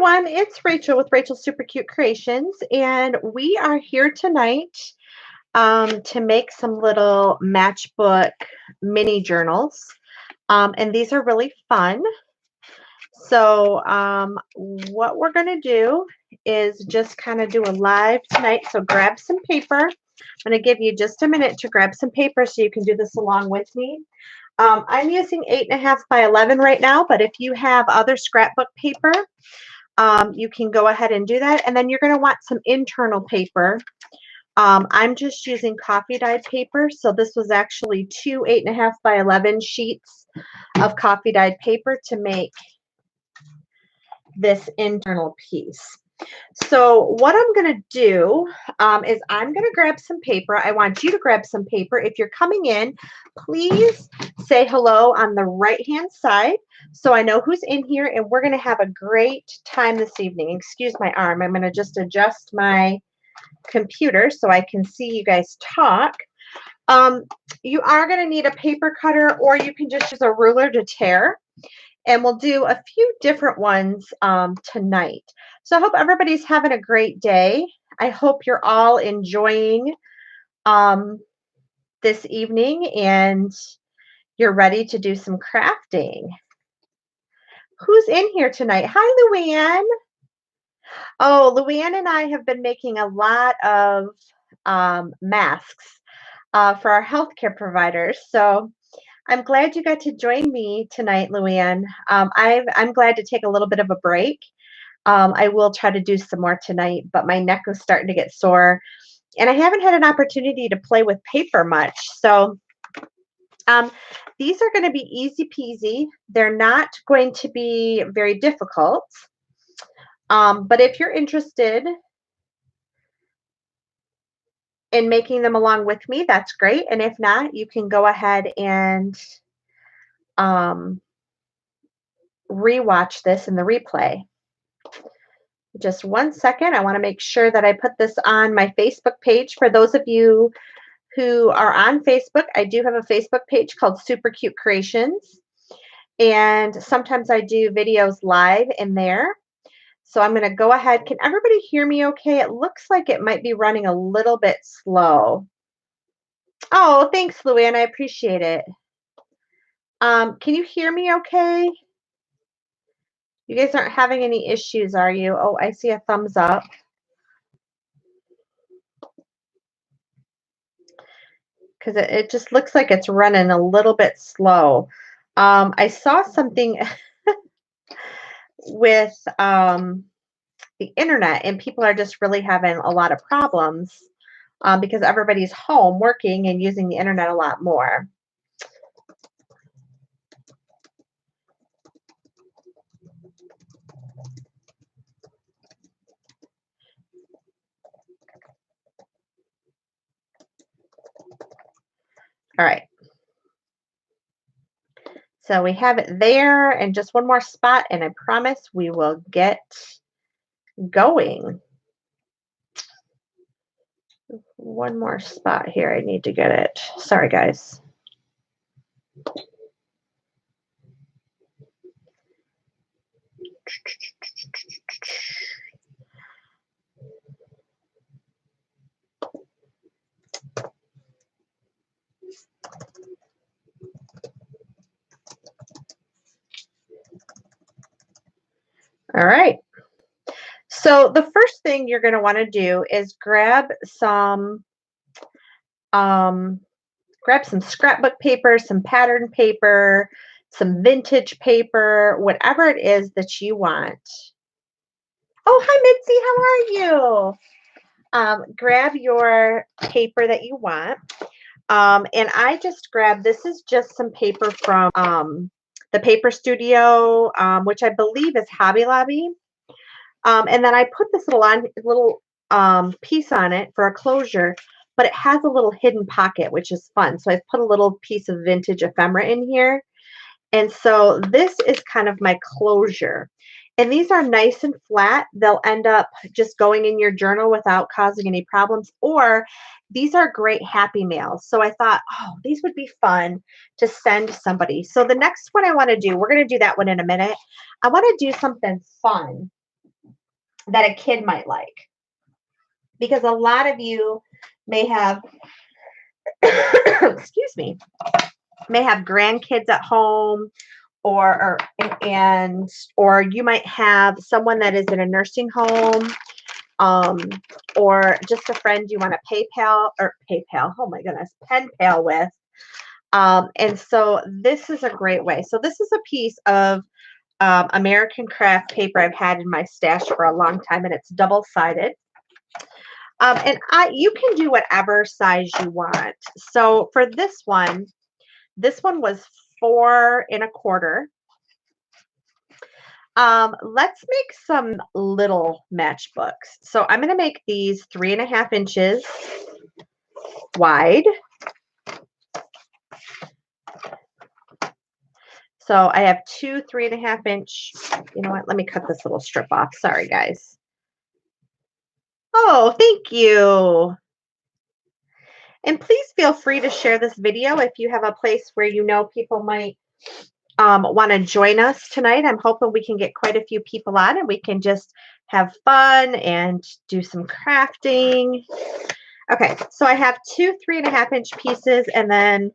everyone, it's Rachel with Rachel's Super Cute Creations, and we are here tonight to make some little matchbook mini journals. And these are really fun. So what we're going to do is just kind of do a live tonight. So grab some paper. I'm going to give you just a minute to grab some paper so you can do this along with me. I'm using 8.5 by 11 right now, but if you have other scrapbook paper, you can go ahead and do that. And then you're going to want some internal paper. I'm just using coffee dyed paper. So this was actually two 8.5 by 11 sheets of coffee dyed paper to make this internal piece. So what I'm going to do is I'm going to grab some paper. I want you to grab some paper. If you're coming in, please say hello on the right-hand side so I know who's in here, and we're going to have a great time this evening. Excuse my arm. I'm going to just adjust my computer so I can see you guys talk. You are going to need a paper cutter, or you can just use a ruler to tear. And we'll do a few different ones tonight. So I hope everybody's having a great day. I hope you're all enjoying this evening and you're ready to do some crafting. Who's in here tonight? Hi, Luann. Oh, Luann and I have been making a lot of masks for our healthcare providers. So I'm glad you got to join me tonight, Luann. I'm glad to take a little bit of a break. I will try to do some more tonight, but my neck was starting to get sore, and I haven't had an opportunity to play with paper much. So these are going to be easy peasy. They're not going to be very difficult. But if you're interested in making them along with me, that's great. And if not, you can go ahead and rewatch this in the replay. Just 1 second. I want to make sure that I put this on my Facebook page. For those of you who are on Facebook, I do have a Facebook page called Super Cute Creations. And sometimes I do videos live in there. So I'm going to go ahead. Can everybody hear me okay? It looks like it might be running a little bit slow. Oh, thanks, Luann. I appreciate it. Can you hear me okay? You guys aren't having any issues, are you? Oh, I see a thumbs up. Because it just looks like it's running a little bit slow. I saw something with the internet, and people are just really having a lot of problems because everybody's home working and using the internet a lot more. All right. So we have it there, and just one more spot, and I promise we will get going. One more spot here. I need to get it. Sorry, guys. All right. So the first thing you're going to want to do is grab some scrapbook paper, some pattern paper, some vintage paper, whatever it is that you want. Oh, hi, Mitzi. How are you? Grab your paper that you want. And I just grabbed, this is just some paper from the Paper Studio, which I believe is Hobby Lobby. And then I put this little piece on it for a closure, but it has a little hidden pocket, which is fun. So I've put a little piece of vintage ephemera in here. And so this is kind of my closure. And these are nice and flat. They'll end up just going in your journal without causing any problems. Or these are great happy mails. So I thought, oh, these would be fun to send somebody. So the next one I want to do, we're going to do that one in a minute. I want to do something fun. that a kid might like. Because a lot of you may have, excuse me, may have grandkids at home, or you might have someone that is in a nursing home, um, or just a friend you want to oh my goodness, pen pal with. And so this is a great way. So this is a piece of American craft paper I've had in my stash for a long time, and it's double-sided. And you can do whatever size you want. So for this one was 4 1/4. Let's make some little matchbooks. So I'm going to make these 3.5 inches wide. So I have 2 3.5 inch. You know what? Let me cut this little strip off. Sorry, guys. Oh, thank you. And please feel free to share this video if you have a place where you know people might want to join us tonight. I'm hoping we can get quite a few people on and we can just have fun and do some crafting. Okay, so I have 2 3.5 inch pieces and then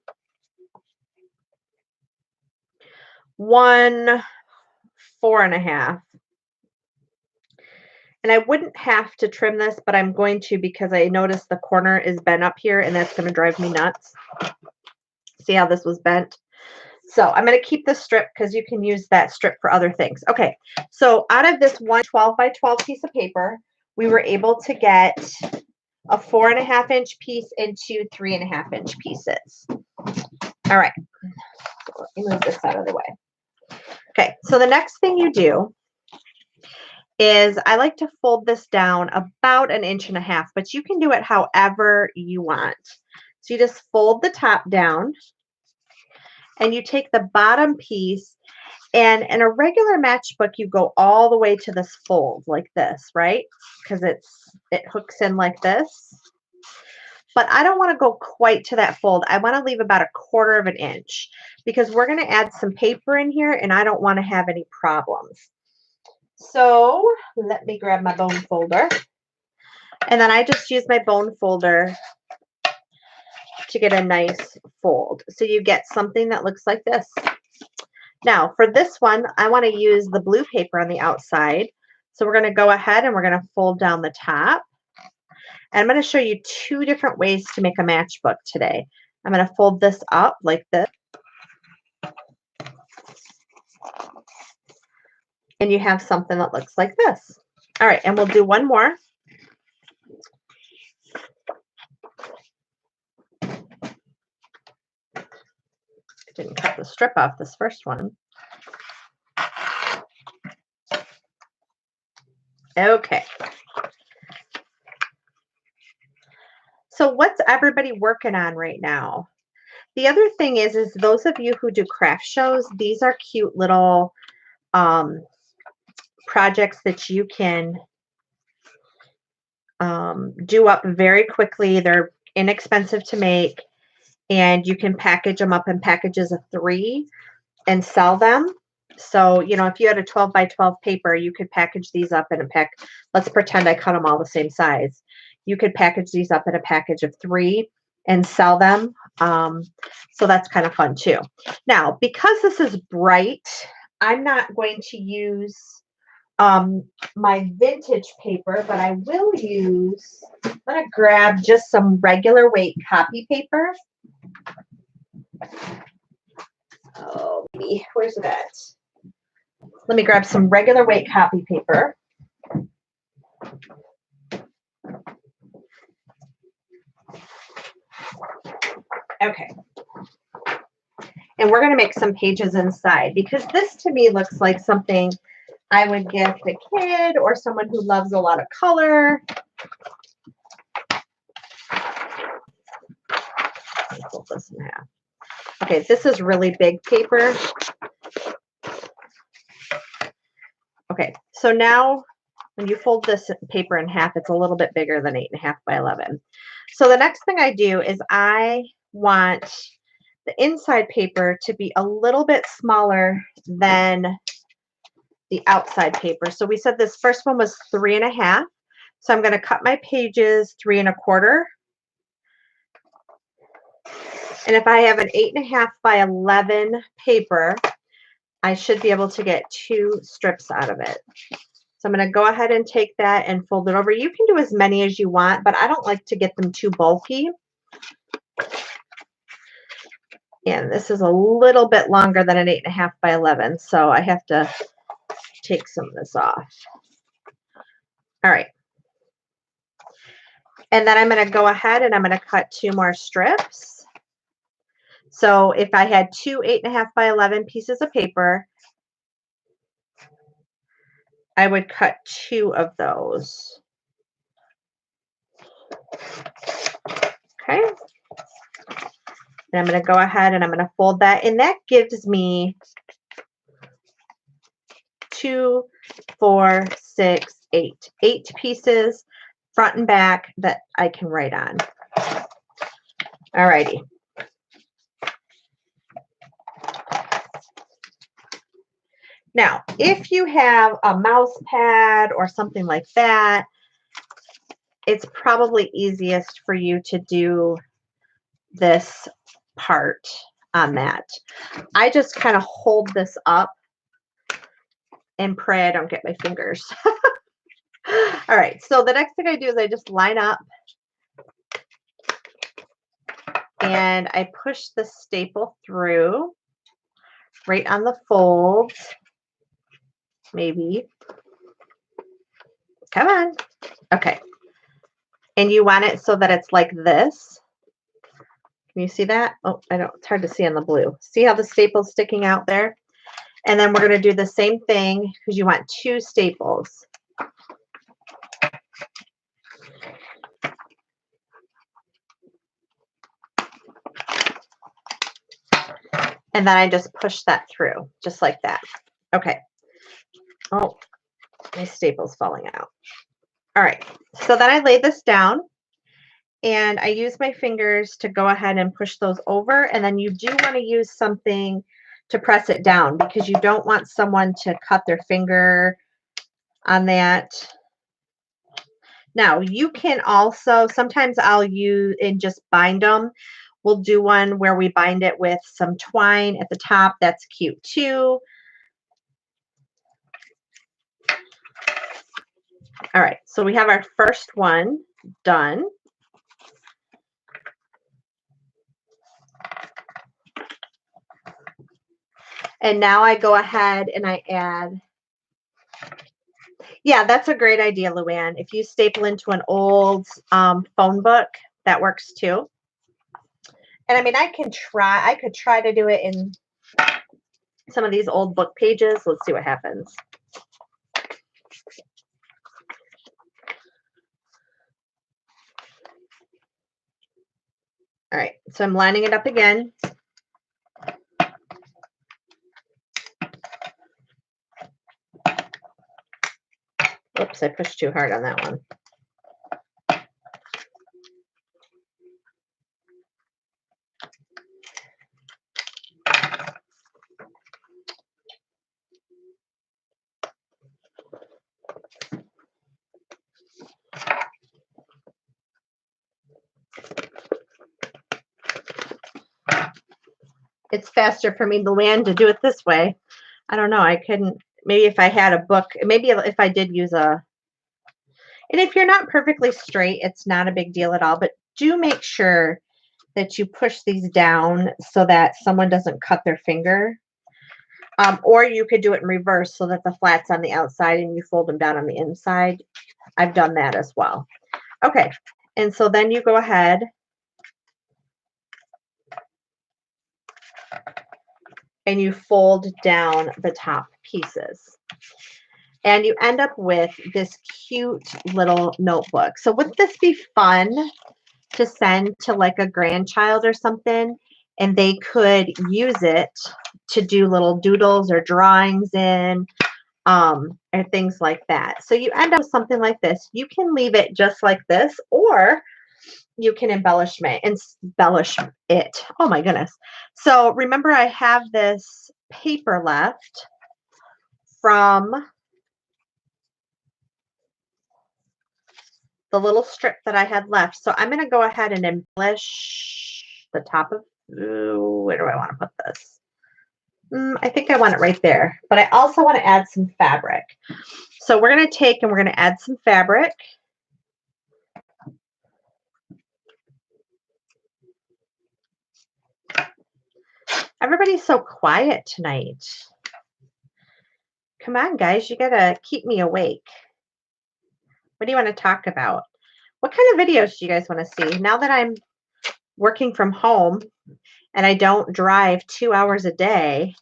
1 4.5. And I wouldn't have to trim this, but I'm going to because I noticed the corner is bent up here and that's going to drive me nuts. See how this was bent? So I'm going to keep this strip because you can use that strip for other things. Okay, so out of this 1 12 by 12 piece of paper, we were able to get a 4.5 inch piece and 2 3.5 inch pieces. All right, so let me move this out of the way. Okay, so the next thing you do is I like to fold this down about 1.5 inches, but you can do it however you want. So you just fold the top down and you take the bottom piece, and in a regular matchbook, you go all the way to this fold like this, right? Because it hooks in like this. But I don't want to go quite to that fold. I want to leave about 1/4 inch because we're going to add some paper in here and I don't want to have any problems. So let me grab my bone folder. And then I just use my bone folder to get a nice fold. So you get something that looks like this. Now for this one, I want to use the blue paper on the outside. So we're going to go ahead and we're going to fold down the top. And I'm going to show you 2 different ways to make a matchbook today. I'm going to fold this up like this. And you have something that looks like this. All right, and we'll do one more. I didn't cut the strip off this first one. Okay. So what's everybody working on right now? The other thing is those of you who do craft shows, these are cute little projects that you can do up very quickly. They're inexpensive to make, and you can package them up in packages of 3 and sell them. So, you know, if you had a 12 by 12 paper, you could package these up in a pack. Let's pretend I cut them all the same size. You could package these up in a package of 3 and sell them. So that's kind of fun too. Now, because this is bright, I'm not going to use my vintage paper, but I will use, I'm going to grab just some regular weight copy paper. Oh, baby, where's it at? Let me grab some regular weight copy paper. Okay. And we're going to make some pages inside because this to me looks like something I would gift a kid or someone who loves a lot of color. Fold this in half. Okay, this is really big paper. Okay, so now when you fold this paper in half, it's a little bit bigger than 8.5 by 11. So the next thing I do is I want the inside paper to be a little bit smaller than the outside paper. So we said this first one was 3.5. So I'm going to cut my pages 3.25. And if I have an 8.5 by 11 paper, I should be able to get 2 strips out of it. So I'm going to go ahead and take that and fold it over. You can do as many as you want, but I don't like to get them too bulky. And this is a little bit longer than an 8.5 by 11, so I have to take some of this off. All right. And then I'm going to go ahead and I'm going to cut 2 more strips. So if I had 2 8.5 by 11 pieces of paper, I would cut 2 of those. Okay. And I'm going to go ahead and I'm going to fold that. And that gives me 2, 4, 6, 8. 8 pieces, front and back, that I can write on. All righty. Now, if you have a mouse pad or something like that, it's probably easiest for you to do this part on that. I just kind of hold this up and pray I don't get my fingers. All right, so the next thing I do is I just line up and I push the staple through right on the folds. Maybe. Come on. Okay. And you want it so that it's like this. Can you see that? Oh, it's hard to see on the blue. See how the staple's sticking out there? And then we're going to do the same thing because you want 2 staples. And then I just push that through, just like that. Okay. Oh, my staple's falling out. All right. So then I lay this down. And I use my fingers to go ahead and push those over. And then you do want to use something to press it down because you don't want someone to cut their finger on that. Now, you can also, sometimes I'll use and just bind them. We'll do one where we bind it with some twine at the top. That's cute too. All right, so we have our first one done. And now I go ahead and I add, yeah, that's a great idea, Luann. If you staple into an old phone book, that works too. And I mean, I could try to do it in some of these old book pages. Let's see what happens. All right, so I'm lining it up again. Oops, I pushed too hard on that one. It's faster for me, Luann, to do it this way. I don't know. I couldn't. Maybe if I had a book, maybe if I did use a. And if you're not perfectly straight, it's not a big deal at all. But do make sure that you push these down so that someone doesn't cut their finger. Or you could do it in reverse so that the flat's on the outside and you fold them down on the inside. I've done that as well. Okay, and so then you go ahead and you fold down the top pieces. And you end up with this cute little notebook. So wouldn't this be fun to send to like a grandchild or something? And they could use it to do little doodles or drawings in, or things like that. So you end up with something like this. You can leave it just like this, or you can embellish it. Oh my goodness. So remember, I have this paper left. from the little strip that I had left. So I'm going to go ahead and embellish the top of, ooh, where do I want to put this? I think I want it right there, but I also want to add some fabric. So we're going to take and we're going to add some fabric. Everybody's so quiet tonight. Come on, guys, you got to keep me awake. What do you want to talk about? What kind of videos do you guys want to see? Now that I'm working from home and I don't drive 2 hours a day,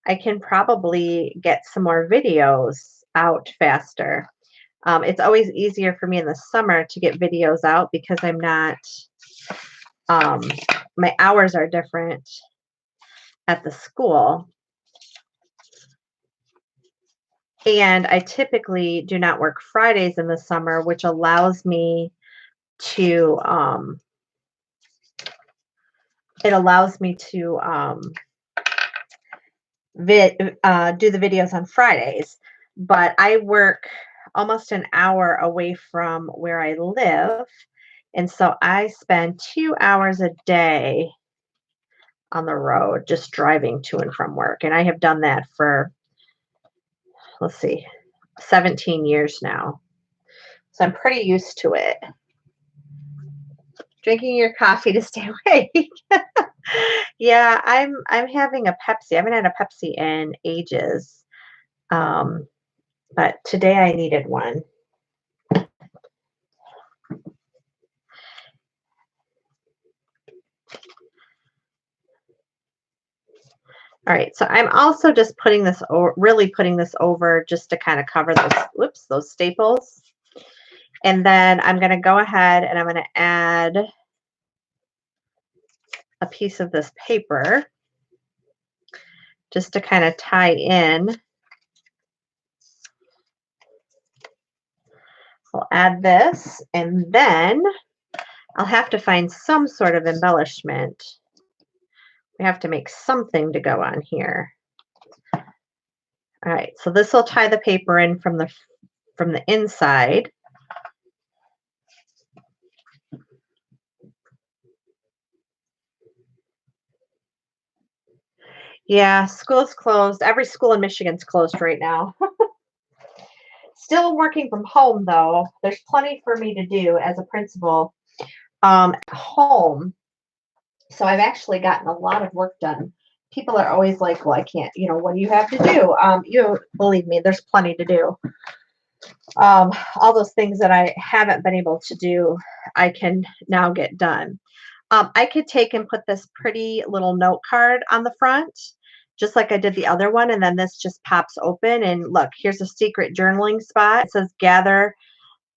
I can probably get some more videos out faster. It's always easier for me in the summer to get videos out because I'm not, my hours are different at the school. And I typically do not work Fridays in the summer, which allows me to, do the videos on Fridays. But I work almost an hour away from where I live. And so I spend 2 hours a day on the road, just driving to and from work. And I have done that for, let's see, 17 years now. So I'm pretty used to it. Drinking your coffee to stay awake. Yeah, I'm having a Pepsi. I haven't had a Pepsi in ages. But today I needed one. All right, so I'm also just putting this over, really putting this over just to kind of cover those staples. And then I'm going to go ahead and I'm going to add a piece of this paper just to kind of tie in. I'll add this, and then I'll have to find some sort of embellishment. We have to make something to go on here. All right, so this will tie the paper in from the inside. Yeah, school's closed. Every school in Michigan's closed right now. Still working from home, though. There's plenty for me to do as a principal at home. So I've actually gotten a lot of work done. People are always like, well, I can't, what do you have to do? You believe me, there's plenty to do. All those things that I haven't been able to do, I can now get done. I could take and put this pretty little note card on the front, just like I did the other one, and then this just pops open, and look, here's a secret journaling spot. It says gather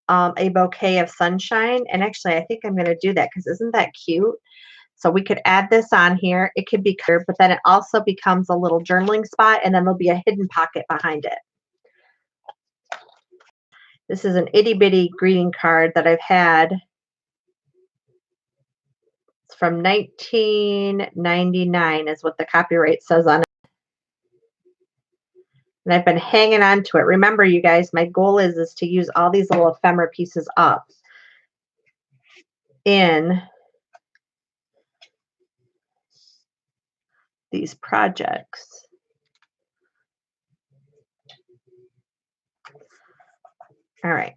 a bouquet of sunshine, and actually I think I'm going to do that because isn't that cute? So we could add this on here. It could be clear, but then it also becomes a little journaling spot, and then there'll be a hidden pocket behind it. This is an itty bitty greeting card that I've had. It's from 1999 is what the copyright says on it. And I've been hanging on to it. Remember, you guys, my goal is to use all these little ephemera pieces up in these projects. All right.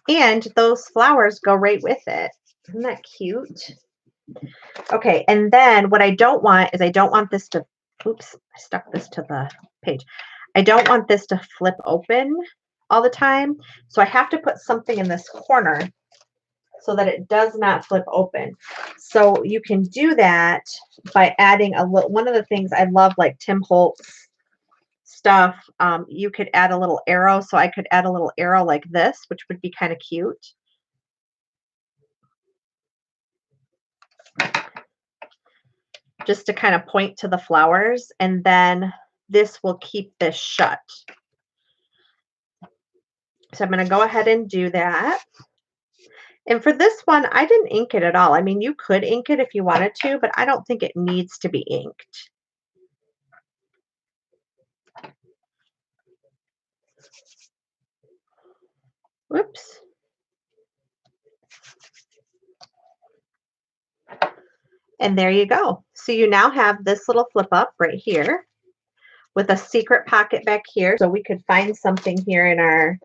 And those flowers go right with it. Isn't that cute? Okay, and then what I don't want is I don't want this to, oops, I stuck this to the page. I don't want this to flip open all the time. So I have to put something in this corner so that it does not flip open. So you can do that by adding a little, one of the things I love, like Tim Holtz stuff, you could add a little arrow. So I could add a little arrow like this, which would be kind of cute. Just to kind of point to the flowers, and then this will keep this shut. So I'm going to go ahead and do that. And for this one, I didn't ink it at all. I mean, you could ink it if you wanted to, but I don't think it needs to be inked. Whoops. And there you go. So you now have this little flip up right here with a secret pocket back here. So we could find something here in our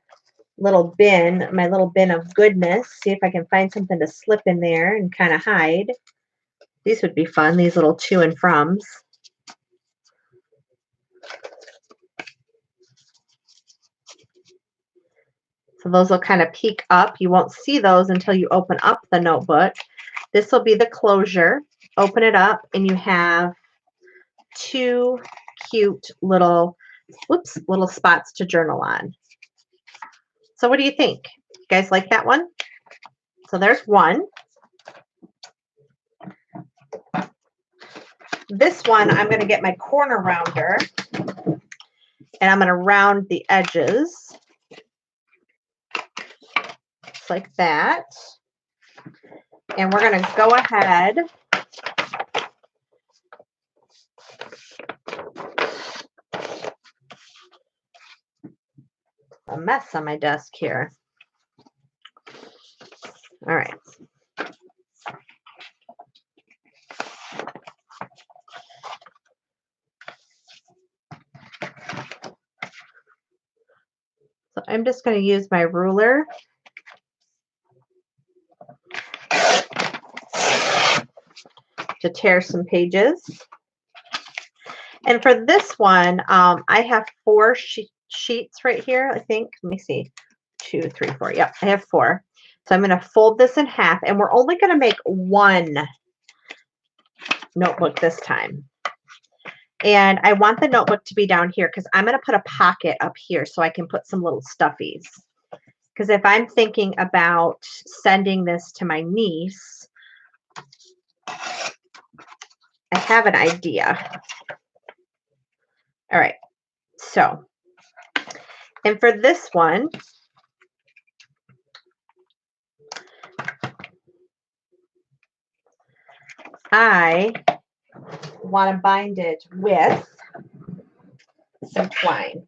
little bin, my little bin of goodness. See if I can find something to slip in there and kind of hide. These would be fun, these little to and froms. So those will kind of peek up. You won't see those until you open up the notebook. This will be the closure. Open it up and you have two cute little, whoops, little spots to journal on. So what do you think? You guys like that one? So there's one. This one, I'm going to get my corner rounder and I'm going to round the edges just like that. And we're going to go ahead a mess on my desk here. All right. So I'm just going to use my ruler to tear some pages. And for this one, I have 4 sheets right here, I think. Let me see. 2, 3, 4. Yep, I have 4. So I'm going to fold this in half, and we're only going to make one notebook this time. And I want the notebook to be down here because I'm going to put a pocket up here so I can put some little stuffies. Because if I'm thinking about sending this to my niece, I have an idea. All right, so, and for this one, I want to bind it with some twine.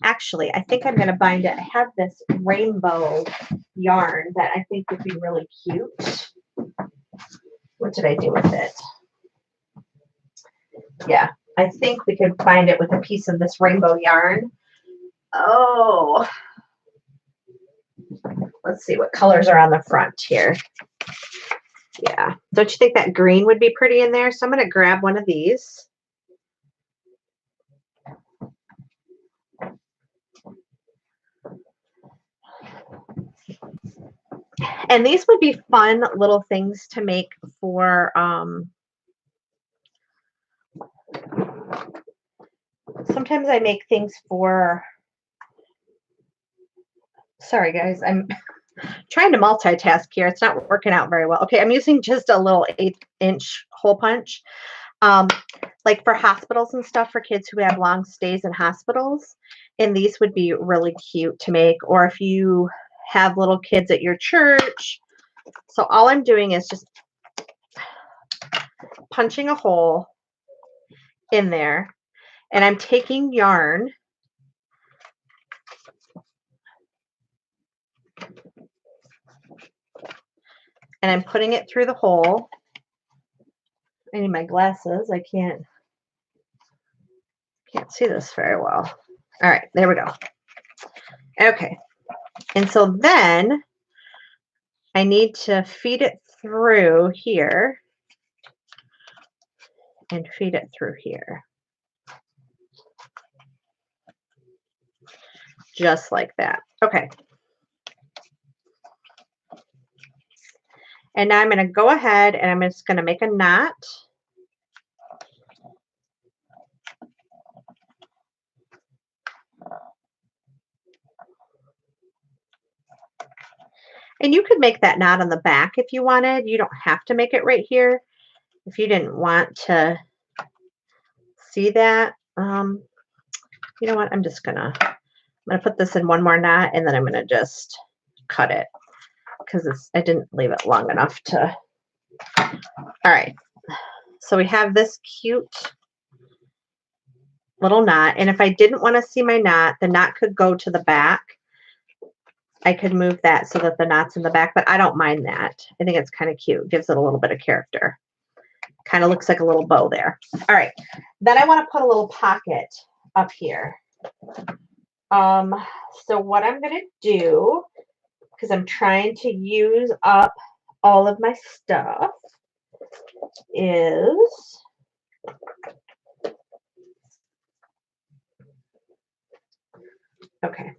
Actually, I think I'm going to bind it. I have this rainbow yarn that I think would be really cute. What did I do with it? Yeah, I think we could bind it with a piece of this rainbow yarn. Oh, let's see what colors are on the front here. Yeah, don't you think that green would be pretty in there? So I'm going to grab one of these. And these would be fun little things to make for, sometimes I make things for, sorry guys, I'm trying to multitask here. It's not working out very well. Okay, I'm using just a little 1/8-inch hole punch. Like for hospitals and stuff for kids who have long stays in hospitals. And these would be really cute to make. Or if you have little kids at your church. So all I'm doing is just punching a hole in there. And I'm taking yarn. And I'm putting it through the hole. I need my glasses. I can't see this very well. All right, there we go. Okay. And so then I need to feed it through here and feed it through here. Just like that. Okay. And now I'm going to go ahead and I'm just going to make a knot. And you could make that knot on the back if you wanted. You don't have to make it right here if you didn't want to see that. You know what? I'm going to put this in one more knot and then I'm going to just cut it because I didn't leave it long enough to. All right. So we have this cute little knot. And if I didn't want to see my knot, the knot could go to the back. I could move that so that the knot's in the back, but I don't mind that. I think it's kind of cute. Gives it a little bit of character. Kind of looks like a little bow there. All right. Then I want to put a little pocket up here. So what I'm going to do, because I'm trying to use up all of my stuff, is okay.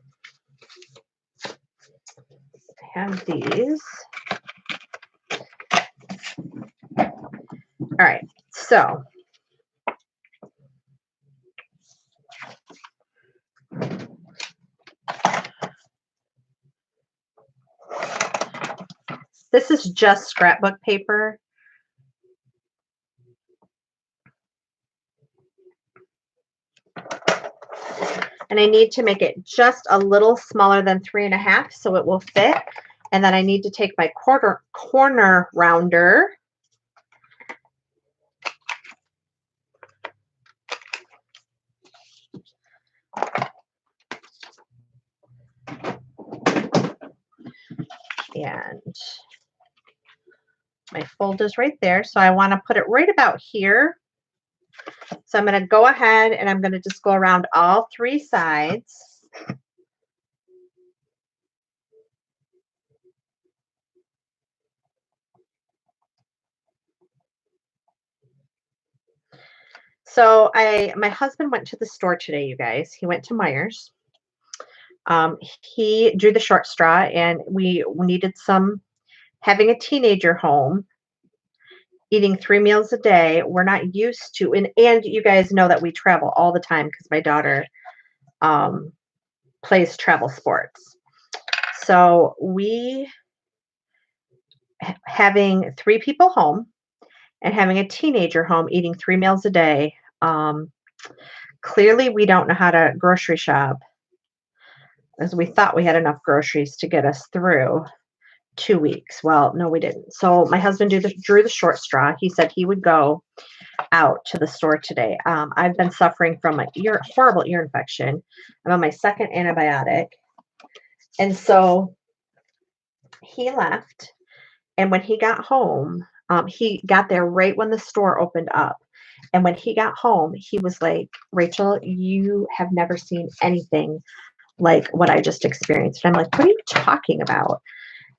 I have these. All right. So this is just scrapbook paper. And I need to make it just a little smaller than 3.5 so it will fit. And then I need to take my corner rounder and my fold is right there. So I want to put it right about here. So I'm going to go ahead and I'm going to just go around all 3 sides. So my husband went to the store today, you guys. He went to Meijer's. He drew the short straw, and we needed some, having a teenager home, eating 3 meals a day. We're not used to, and you guys know that we travel all the time because my daughter plays travel sports. So having 3 people home and having a teenager home eating 3 meals a day, clearly we don't know how to grocery shop, as we thought we had enough groceries to get us through 2 weeks. Well, no, we didn't. So my husband drew the short straw. He said he would go out to the store today. I've been suffering from a horrible ear infection. I'm on my 2nd antibiotic. And so he left. And when he got home, he got there right when the store opened up. And when he got home, he was like, Rachel, you have never seen anything like what I just experienced. And I'm like, what are you talking about?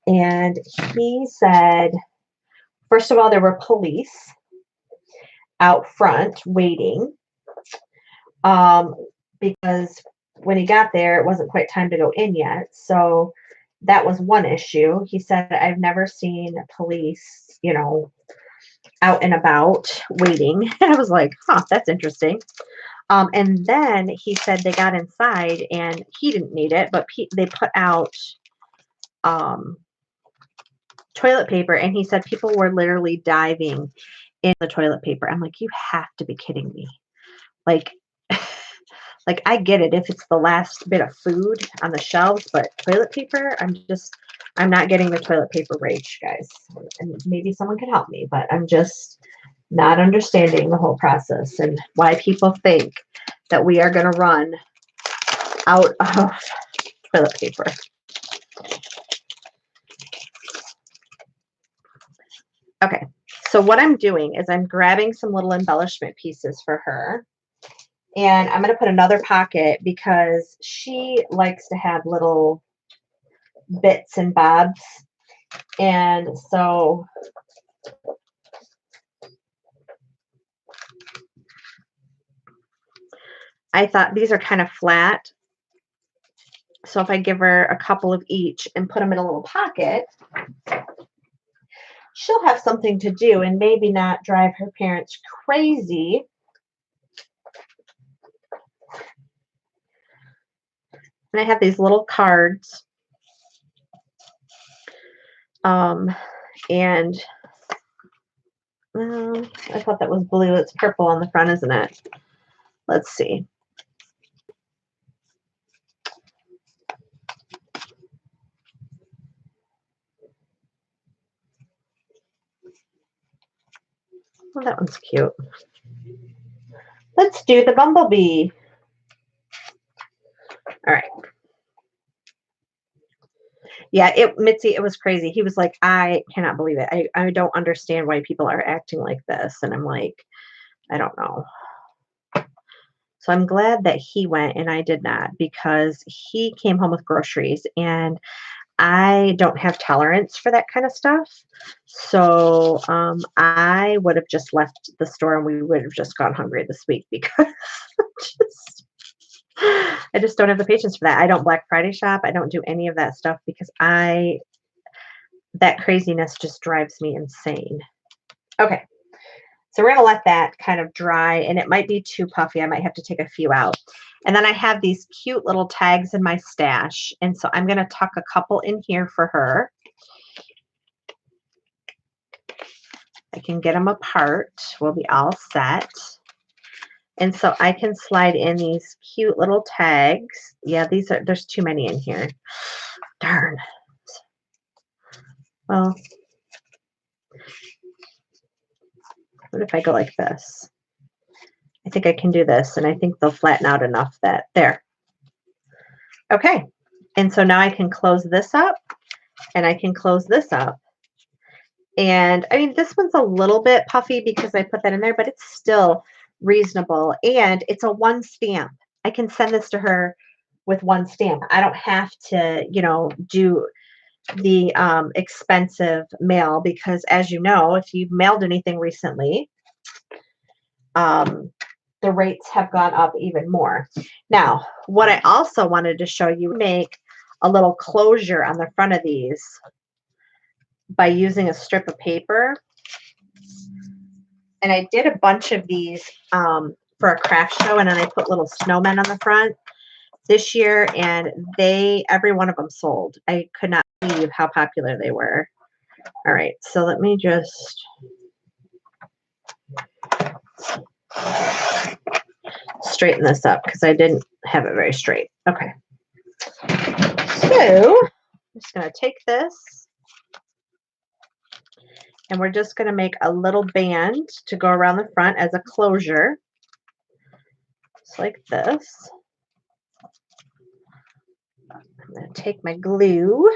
And he said, first of all, there were police out front waiting, because when he got there, it wasn't quite time to go in yet. So that was one issue. He said, I've never seen police, out and about waiting. I was like, that's interesting. And then he said they got inside and he didn't need it, but they put out toilet paper, and he said people were literally diving in the toilet paper. I'm like, you have to be kidding me. Like, like I get it if it's the last bit of food on the shelves, but toilet paper, I'm not getting the toilet paper rage, guys. And maybe someone can help me, but I'm just not understanding the whole process and why people think that we are going to run out of toilet paper. Okay, so what I'm doing is I'm grabbing some little embellishment pieces for her. And I'm going to put another pocket because she likes to have little bits and bobs. And so I thought these are kind of flat. So if I give her a couple of each and put them in a little pocket, she'll have something to do and maybe not drive her parents crazy. And I have these little cards. And I thought that was blue. It's purple on the front, isn't it? Let's see. Oh, that one's cute. Let's do the bumblebee. All right. Yeah, Mitzi, it was crazy. He was like, I cannot believe it. I don't understand why people are acting like this. And I'm like, I don't know. So I'm glad that he went and I did not because he came home with groceries and I don't have tolerance for that kind of stuff. So I would have just left the store and we would have just gone hungry this week because just, I just don't have the patience for that. I don't Black Friday shop. I don't do any of that stuff because that craziness just drives me insane. Okay. So we're going to let that kind of dry and it might be too puffy. I might have to take a few out. And then I have these cute little tags in my stash. And so I'm going to tuck a couple in here for her. I can get them apart. We'll be all set. And so I can slide in these cute little tags. Yeah, there's too many in here. Darn. Well, what if I go like this? I think I can do this, and I think they'll flatten out enough that there. Okay, and so now I can close this up, and I can close this up. And I mean, this one's a little bit puffy because I put that in there, but it's still reasonable, and it's a one stamp. I can send this to her with one stamp. I don't have to, do the expensive mail because, as you know, if you've mailed anything recently, the rates have gone up even more. Now, what I also wanted to show you, make a little closure on the front of these by using a strip of paper. And I did a bunch of these for a craft show, and then I put little snowmen on the front this year, and every one of them sold. I could not believe how popular they were. All right, so let me just straighten this up because I didn't have it very straight. Okay. So I'm just going to take this and we're just going to make a little band to go around the front as a closure. Just like this. I'm going to take my glue.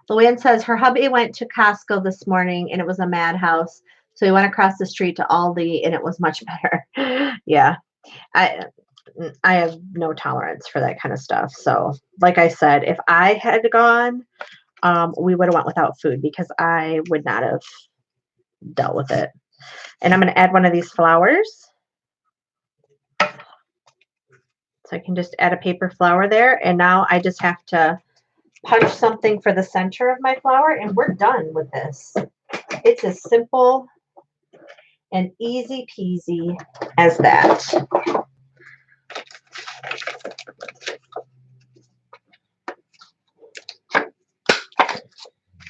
Luann says her hubby went to Costco this morning and it was a madhouse. So he went across the street to Aldi and it was much better. Yeah. I have no tolerance for that kind of stuff. So like I said, if I had gone, we would have went without food because I would not have dealt with it. And I'm going to add one of these flowers. So I can just add a paper flower there. And now I just have to punch something for the center of my flower and we're done with this. It's as simple and easy peasy as that.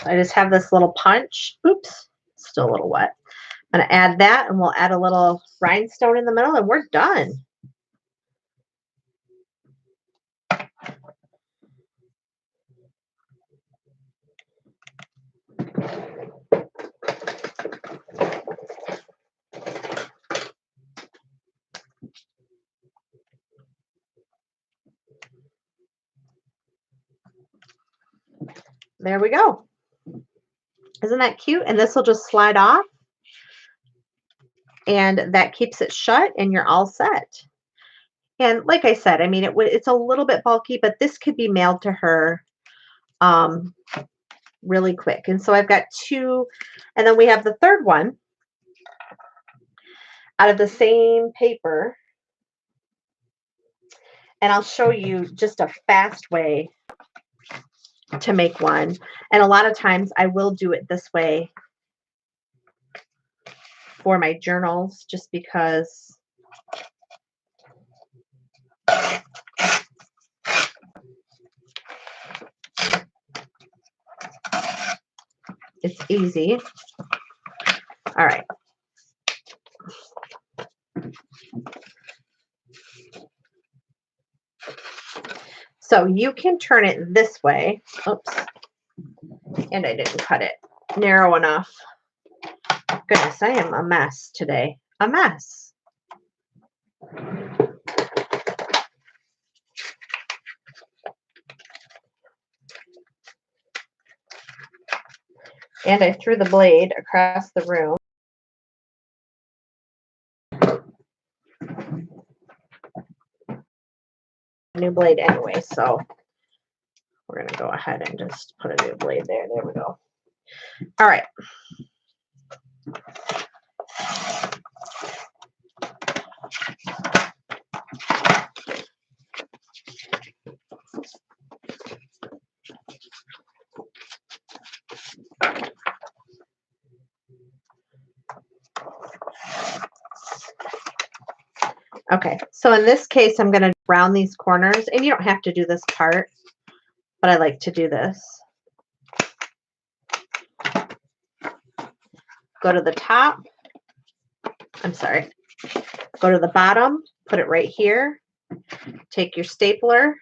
I just have this little punch. Oops, still a little wet. I'm going to add that and we'll add a little rhinestone in the middle and we're done. There we go. Isn't that cute? And this will just slide off. And that keeps it shut and you're all set. And like I said, I mean, it's a little bit bulky, but this could be mailed to her really quick. And so I've got two, and then we have the third one out of the same paper. And I'll show you just a fast way to make one. And a lot of times I will do it this way for my journals just because it's easy. All right. So you can turn it this way. Oops. And I didn't cut it narrow enough. Goodness, I am a mess today. A mess. And I threw the blade across the room. New blade anyway, so we're going to go ahead and just put a new blade there. There we go. All right. Okay, so in this case, I'm going to round these corners, and you don't have to do this part, but I like to do this. Go to the top. I'm sorry. Go to the bottom, put it right here. Take your stapler,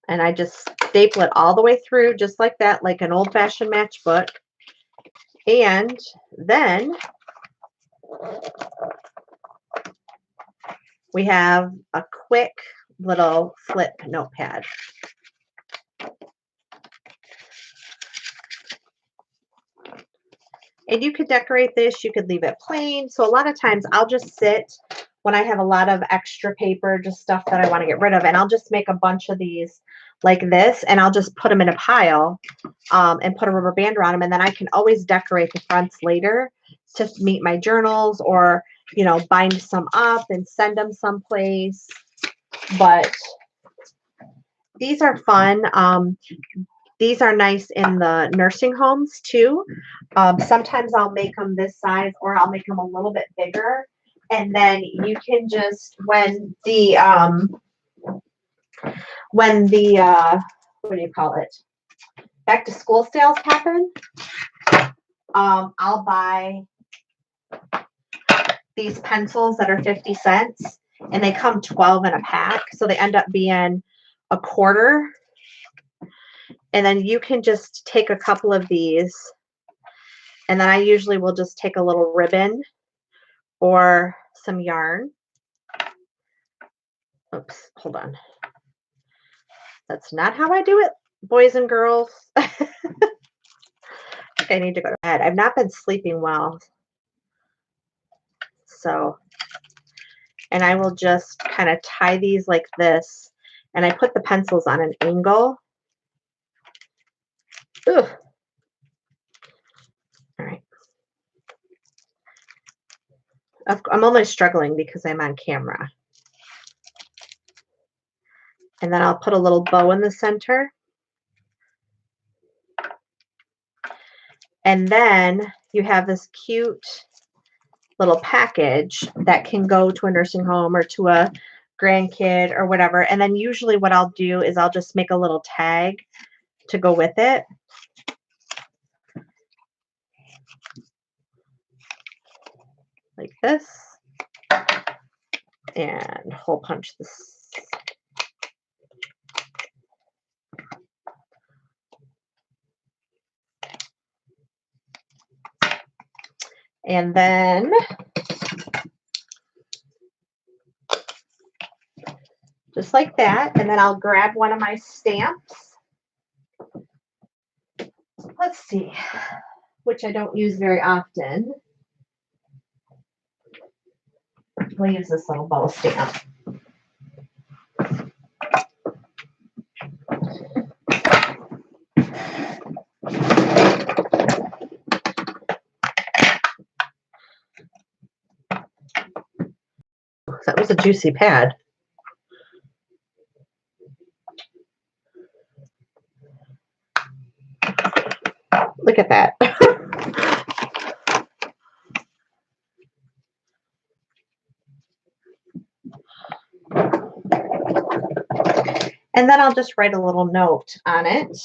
and I just staple it all the way through, just like that, like an old-fashioned matchbook. And then we have a quick little flip notepad. And you could decorate this, you could leave it plain. So a lot of times I'll just sit when I have a lot of extra paper, just stuff that I want to get rid of, and I'll just make a bunch of these like this, and I'll just put them in a pile and put a rubber band around them, and then I can always decorate the fronts later to meet my journals, or, you know, bind some up and send them someplace. But these are fun. These are nice in the nursing homes too. Sometimes I'll make them this size, or I'll make them a little bit bigger. And then you can just, when the what do you call it? Back to school sales happen, I'll buy these pencils that are 50 cents, and they come 12 in a pack. So they end up being a quarter. And then you can just take a couple of these, and then I usually will just take a little ribbon or some yarn. Oops, hold on. That's not how I do it, boys and girls. I need to go to bed. I've not been sleeping well. So, and I will just kind of tie these like this, and I put the pencils on an angle. Ugh. All right. I'm only struggling because I'm on camera. And then I'll put a little bow in the center. And then you have this cute little package that can go to a nursing home or to a grandkid or whatever. And then usually what I'll do is I'll just make a little tag to go with it. Like this. And hole punch this. And then just like that. And then I'll grab one of my stamps. Let's see, which I don't use very often. We'll use this little bow stamp. That was a juicy pad. Look at that. And then I'll just write a little note on it.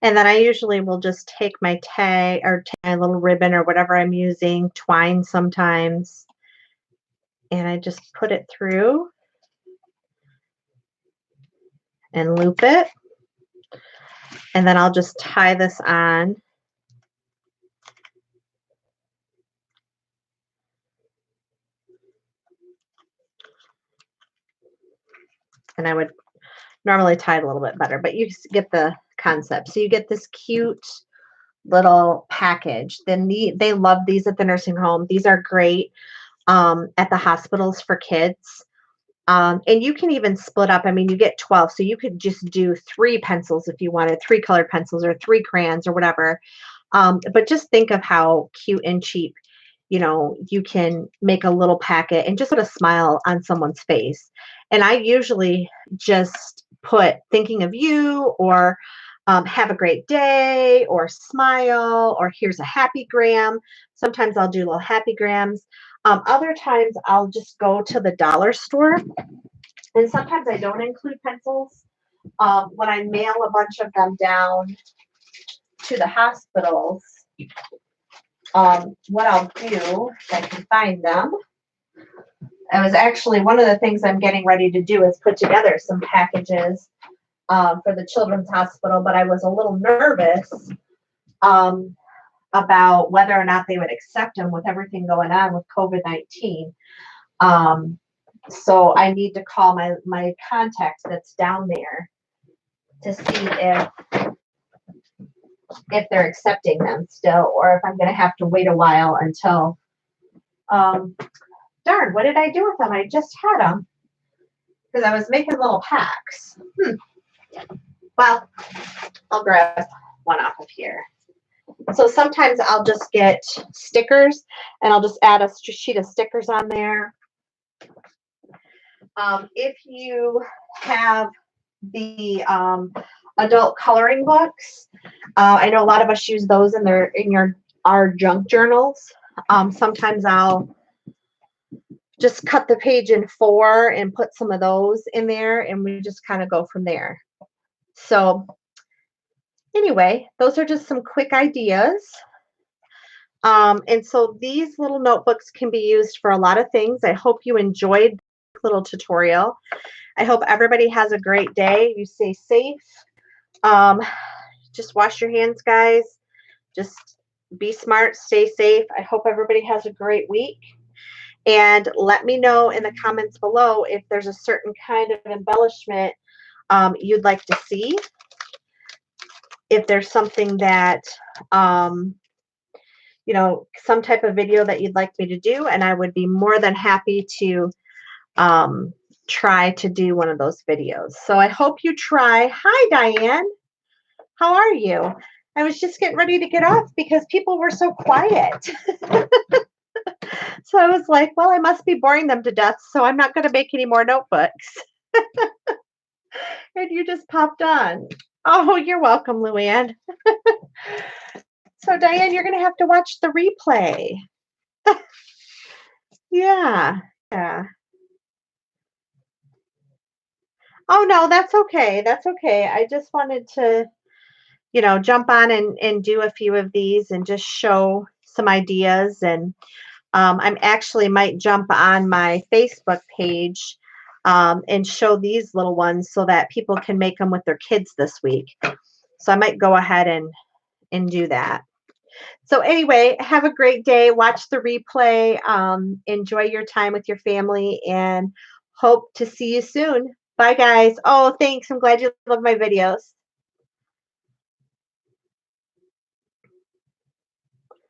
And then I usually will just take my tag or take my little ribbon or whatever I'm using, twine sometimes, and I just put it through and loop it. And then I'll just tie this on. And I would normally tie it a little bit better, but you get the concept. So you get this cute little package. Then they love these at the nursing home. These are great at the hospitals for kids. And you can even split up. I mean, you get 12, so you could just do 3 pencils if you wanted, 3 colored pencils or 3 crayons or whatever. But just think of how cute and cheap, you can make a little packet and just put a smile on someone's face. And I usually just put thinking of you or have a great day or smile or here's a happy gram. Sometimes I'll do little happy grams. Other times I'll just go to the dollar store, and sometimes I don't include pencils. When I mail a bunch of them down to the hospitals, what I'll do, if I can find them, I was actually, one of the things I'm getting ready to do is put together some packages for the Children's Hospital, but I was a little nervous about whether or not they would accept them with everything going on with COVID-19. So I need to call my contact that's down there to see if they're accepting them still, or if I'm going to have to wait a while until, darn, what did I do with them? I just had them because I was making little packs. Well, I'll grab one off of here. So sometimes I'll just get stickers and I'll just add a sheet of stickers on there. If you have the adult coloring books, I know a lot of us use those in our junk journals. Sometimes I'll just cut the page in 4 and put some of those in there, and we just kind of go from there. So anyway, those are just some quick ideas. And so these little notebooks can be used for a lot of things. I hope you enjoyed this little tutorial. I hope everybody has a great day. You stay safe. Just wash your hands, guys. Just be smart, stay safe. I hope everybody has a great week. And let me know in the comments below if there's a certain kind of embellishment you'd like to see. If there's something that, some type of video that you'd like me to do, and I would be more than happy to try to do one of those videos. So I hope you try. Hi, Diane. How are you? I was just getting ready to get off because people were so quiet. So I was like, well, I must be boring them to death, so I'm not going to make any more notebooks. And you just popped on. Oh, you're welcome, Luann. So, Diane, you're going to have to watch the replay. Yeah. Oh, no, that's okay. That's okay. I just wanted to, jump on and do a few of these and just show some ideas. And I'm actually might jump on my Facebook page and show these little ones so that people can make them with their kids this week. So I might go ahead and do that. So anyway, have a great day. Watch the replay. Enjoy your time with your family and hope to see you soon. Bye, guys. Oh, thanks. I'm glad you love my videos.